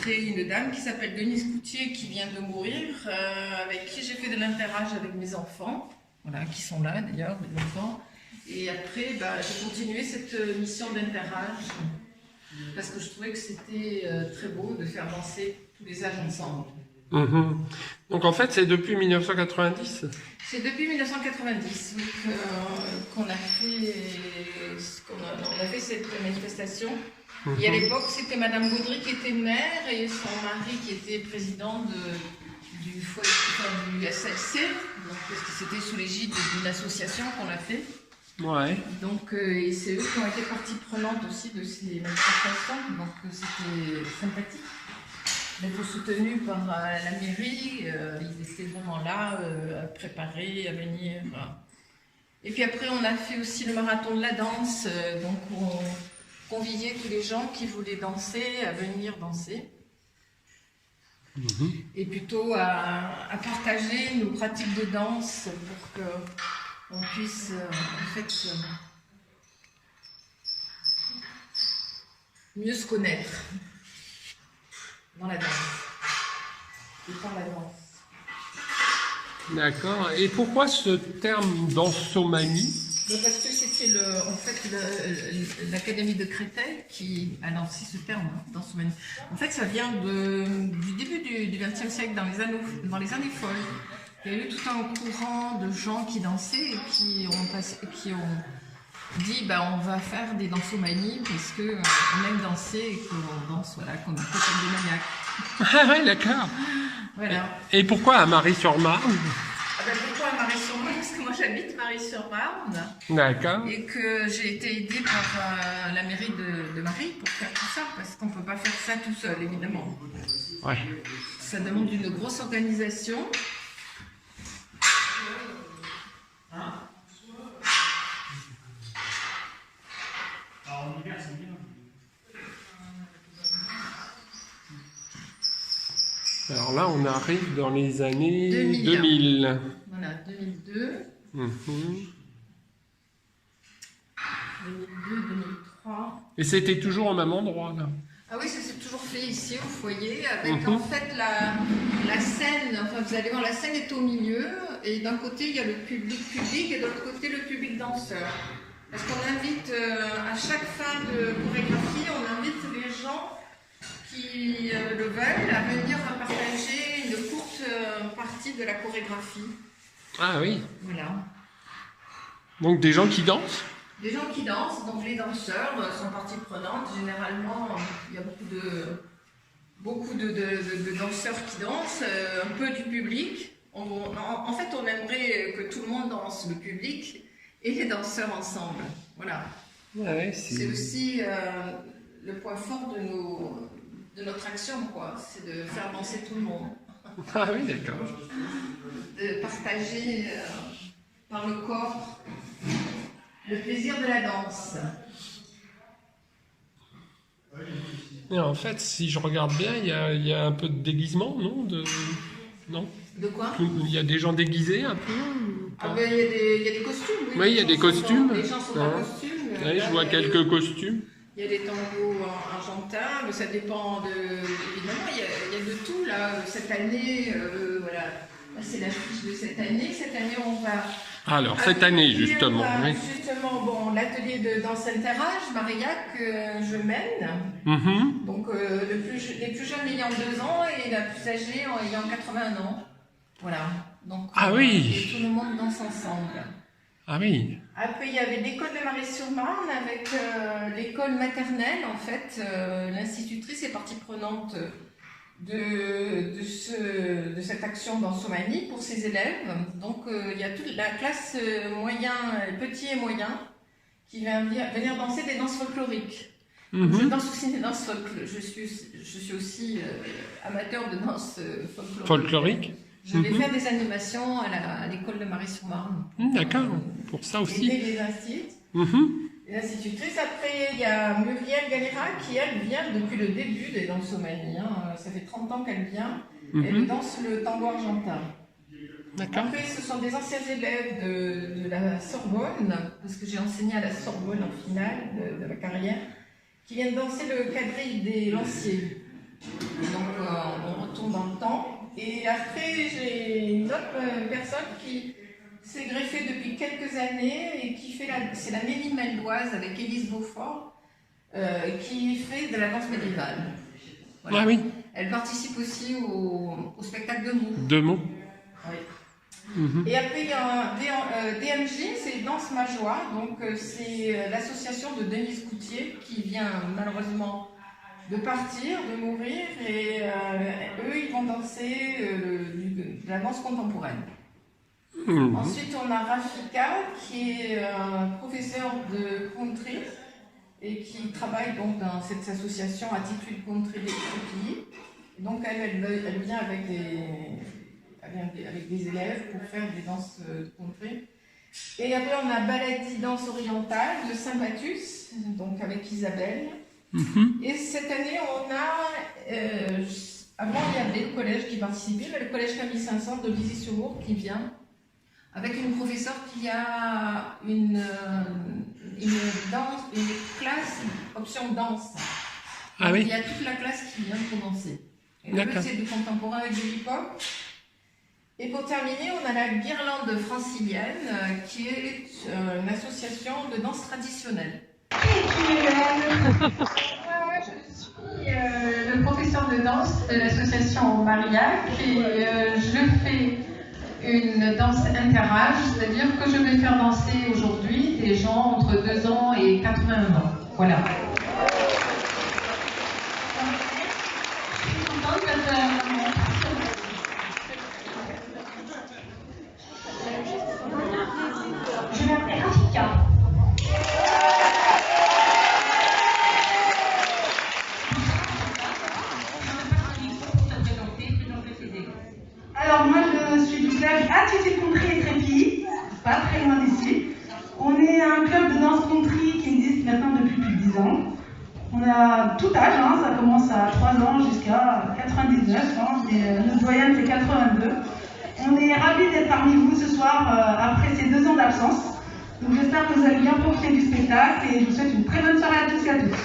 rencontré une dame qui s'appelle Denise Coutier qui vient de mourir, avec qui j'ai fait de l'interage avec mes enfants, voilà, qui sont là d'ailleurs, mes enfants. Et après, j'ai continué cette mission d'interage parce que je trouvais que c'était très beau de faire danser tous les âges ensemble. Donc en fait, c'est depuis 1990? C'est depuis 1990 qu'on a fait cette manifestation. Et à l'époque, c'était Madame Baudry qui était maire et son mari qui était président du SLC, donc, parce que c'était sous l'égide d'une association qu'on a fait. Ouais. Donc, et c'est eux qui ont été partie prenante aussi de ces manifestations, donc c'était sympathique d'être soutenus par la mairie. Ils étaient vraiment là à préparer, à venir. Voilà. Et puis après, on a fait aussi le marathon de la danse, donc on conviait tous les gens qui voulaient danser à venir danser. Et plutôt à partager nos pratiques de danse pour qu'on puisse en fait mieux se connaître dans la danse et par la danse. D'accord. Et pourquoi ce terme dansomanie? Parce que c'était en fait l'Académie de Créteil qui a lancé ce terme, dansomanie. En fait, ça vient du début du XXe siècle, dans les années folles. Il y a eu tout un courant de gens qui dansaient et qui ont dit on va faire des dansomanies parce qu'on aime danser et qu'on danse comme des maniaques. Ah ouais, d'accord. Voilà. Et pourquoi à Marie-sur-Marne? Pourquoi à Marie-sur-Marne? Parce que moi j'habite Marie-sur-Marne. D'accord. Et que j'ai été aidée par la mairie de Marie pour faire tout ça, parce qu'on ne peut pas faire ça tout seul, évidemment. Ouais. Ça demande une grosse organisation. Alors là, on arrive dans les années 2000. Voilà, 2002. 2002, 2003. Et c'était toujours au même endroit, là? Ah oui, ça s'est toujours fait ici, au foyer, avec en fait la scène, enfin vous allez voir, la scène est au milieu, et d'un côté il y a le public et de l'autre côté le public danseur. Parce qu'on invite, à chaque fin de chorégraphie, on invite les gens qui le veulent à venir partager une courte partie de la chorégraphie. Ah oui. Voilà. Donc des gens qui dansent? Des gens qui dansent, donc les danseurs sont partie prenante. Généralement, il y a beaucoup de danseurs qui dansent, un peu du public. En fait, on aimerait que tout le monde danse, le public et les danseurs ensemble. Voilà. Ouais, c'est aussi le point fort de notre action, quoi. C'est de faire danser tout le monde. Ah oui, d'accord. De partager par le corps le plaisir de la danse. Et en fait, si je regarde bien, il y a un peu de déguisement, non? Non? De quoi? Il y a des gens déguisés un peu? Ah ben, il y a des costumes, oui. Oui, il y a des costumes. Les gens sont en costume. Oui, je vois quelques costumes. Il y a des tangos argentins, mais ça dépend de... Évidemment, il y a de tout, là. Cette année, voilà. Là, c'est l'affiche de cette année. Cette année, on va... Alors, cette année, justement. Oui. Justement, bon, l'atelier de danse interage, Marillac, je mène. Donc, les plus jeunes ayant 2 ans et la plus âgée ayant 81 ans. Voilà. Donc, oui. et tout le monde danse ensemble. Ah oui. Après, il y avait l'école de Marie-sur-Marne avec l'école maternelle, en fait. L'institutrice est partie prenante de cette action dansomanie pour ses élèves. Donc, il y a toute la classe petit et moyen, qui va venir danser des danses folkloriques. Je danse aussi des danses folkloriques. Je suis aussi amateur de danse folklorique. Je vais faire des animations à l'école de Marie-sur-Marne. D'accord, pour ça aussi. Aider les institutrices. Après, il y a Muriel Galera qui, elle, vient depuis le début des dansomanies. Ça fait 30 ans qu'elle vient. Elle danse le tango argentin. Après, ce sont des anciens élèves de la Sorbonne, parce que j'ai enseigné à la Sorbonne en finale de ma carrière, qui viennent danser le quadrille des lanciers. Donc on retourne dans le temps. Et après, j'ai une autre personne qui s'est greffée depuis quelques années et qui fait c'est la Mémie Meldoise avec Élise Beaufort, qui fait de la danse médiévale. Voilà. Ah oui. Elle participe aussi au spectacle de mots. De mots. Oui. Mhm. Et après, il y a DMJ, c'est Danse Ma Joie. Donc, c'est l'association de Denise Coutier qui vient malheureusement de partir, de mourir. Et eux, ils vont danser de la danse contemporaine. Mhm. Ensuite, on a Rafika qui est professeur de country et qui travaille donc dans cette association Attitude Country d'Éthiopie. Donc, elle vient avec des élèves pour faire des danses country. Et après, on a Baladi Danse Orientale de Saint-Patus, donc avec Isabelle. Mhm. Et cette année, on a... avant, il y avait le collège qui participait, mais le collège Camille Saint-Saëns de Lizy-sur-Loure qui vient avec une professeure qui a une classe option danse. Ah oui. Il y a toute la classe qui vient pour danser. Et le but, c'est du contemporain avec du hip-hop. Et pour terminer, on a la Guirlande francilienne, qui est une association de danse traditionnelle. Moi, je suis le professeur de danse de l'association Mariac et je fais une danse interâge, c'est-à-dire que je vais faire danser aujourd'hui des gens entre 2 ans et 81 ans. Voilà. Je suis contente d'être Je m'appelle Rafika. Alors moi je suis du village Attitude Country et Trépy, pas très loin d'ici. On est un club de danse country qui existe maintenant depuis plus de 10 ans. On a tout âge, hein, ça commence à 3 ans jusqu'à 99, hein, mais notre doyenne c'est 82. On est ravis d'être parmi vous ce soir après ces 2 ans d'absence. Donc j'espère que vous allez bien profiter du spectacle et je vous souhaite une très bonne soirée à tous et à toutes.